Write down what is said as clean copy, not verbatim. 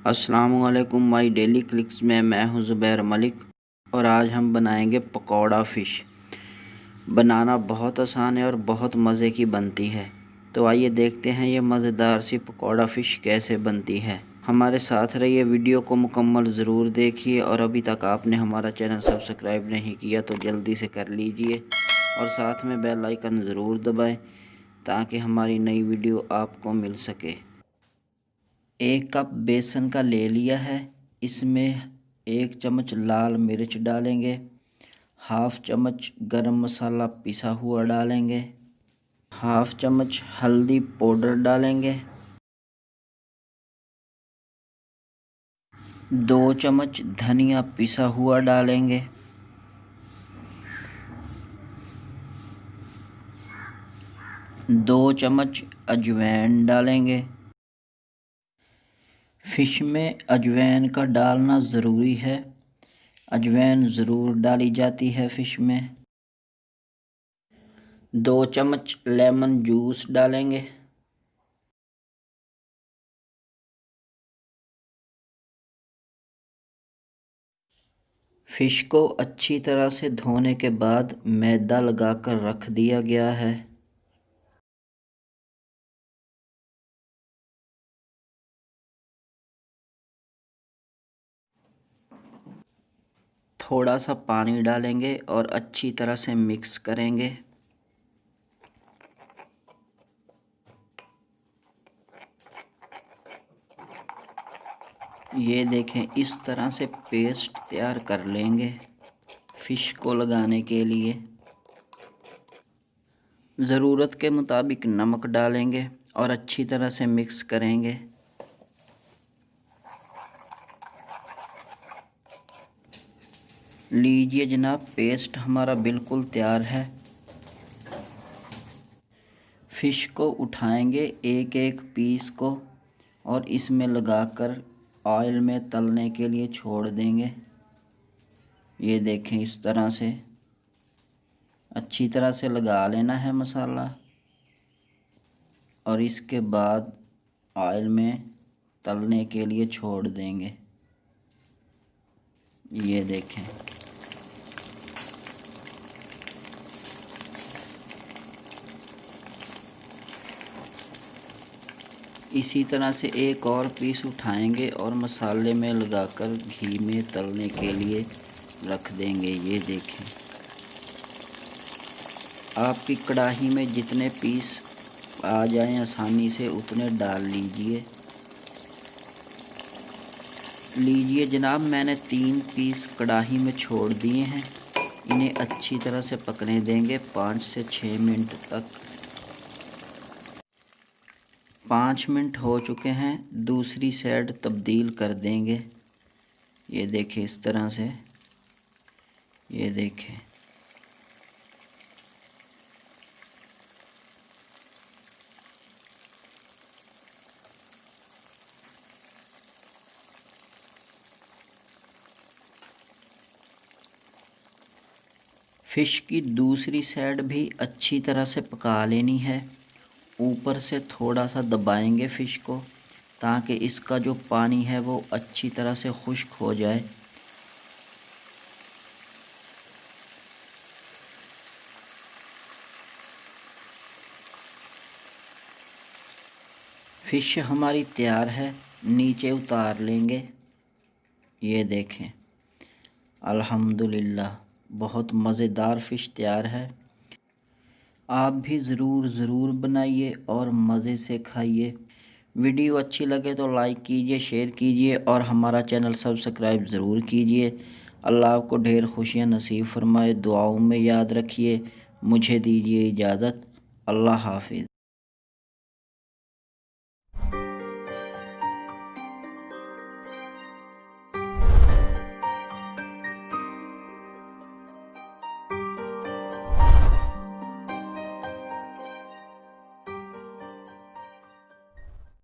अस्सलामुअलैकुम my daily clicks में मैं हूं ज़ुबैर मलिक और आज हम बनाएंगे पकौड़ा फ़िश। बनाना बहुत आसान है और बहुत मज़े की बनती है। तो आइए देखते हैं ये मज़ेदार सी पकौड़ा फ़िश कैसे बनती है। हमारे साथ रहिए, वीडियो को मुकम्मल ज़रूर देखिए और अभी तक आपने हमारा चैनल सब्सक्राइब नहीं किया तो जल्दी से कर लीजिए और साथ में बेल आइकन ज़रूर दबाएं ताकि हमारी नई वीडियो आपको मिल सके। 1 कप बेसन का ले लिया है। इसमें 1 चम्मच लाल मिर्च डालेंगे, हाफ़ चम्मच गरम मसाला पिसा हुआ डालेंगे, हाफ़ चम्मच हल्दी पाउडर डालेंगे, 2 चम्मच धनिया पिसा हुआ डालेंगे, 2 चम्मच अजवाइन डालेंगे। फ़िश में अजवाइन का डालना ज़रूरी है, अजवाइन ज़रूर डाली जाती है फ़िश में। 2 चम्मच लेमन जूस डालेंगे, फ़िश को अच्छी तरह से धोने के बाद मैदा लगाकर रख दिया गया है। थोड़ा सा पानी डालेंगे और अच्छी तरह से मिक्स करेंगे। ये देखें, इस तरह से पेस्ट तैयार कर लेंगे फ़िश को लगाने के लिए। ज़रूरत के मुताबिक नमक डालेंगे और अच्छी तरह से मिक्स करेंगे। लीजिए जनाब, पेस्ट हमारा बिल्कुल तैयार है। फ़िश को उठाएंगे एक एक पीस को और इसमें लगाकर ऑयल में तलने के लिए छोड़ देंगे। ये देखें, इस तरह से अच्छी तरह से लगा लेना है मसाला और इसके बाद ऑयल में तलने के लिए छोड़ देंगे। ये देखें, इसी तरह से एक और पीस उठाएंगे और मसाले में लगाकर घी में तलने के लिए रख देंगे। ये देखें, आपकी कढ़ाई में जितने पीस आ जाएं आसानी से उतने डाल लीजिए। जनाब, मैंने 3 पीस कढ़ाई में छोड़ दिए हैं। इन्हें अच्छी तरह से पकने देंगे 5 से 6 मिनट तक। 5 मिनट हो चुके हैं, दूसरी साइड तब्दील कर देंगे। ये देखें, इस तरह से। ये देखें, फ़िश की दूसरी साइड भी अच्छी तरह से पका लेनी है। ऊपर से थोड़ा सा दबाएंगे फ़िश को ताकि इसका जो पानी है वो अच्छी तरह से खुश्क हो जाए। फ़िश हमारी तैयार है, नीचे उतार लेंगे। ये देखें, अल्हम्दुलिल्लाह, बहुत मज़ेदार फ़िश तैयार है। आप भी ज़रूर बनाइए और मज़े से खाइए। वीडियो अच्छी लगे तो लाइक कीजिए, शेयर कीजिए और हमारा चैनल सब्सक्राइब ज़रूर कीजिए। अल्लाह आपको ढेर खुशियाँ नसीब फरमाए। दुआओं में याद रखिए। मुझे दीजिए इजाज़त। अल्लाह हाफ़िज़।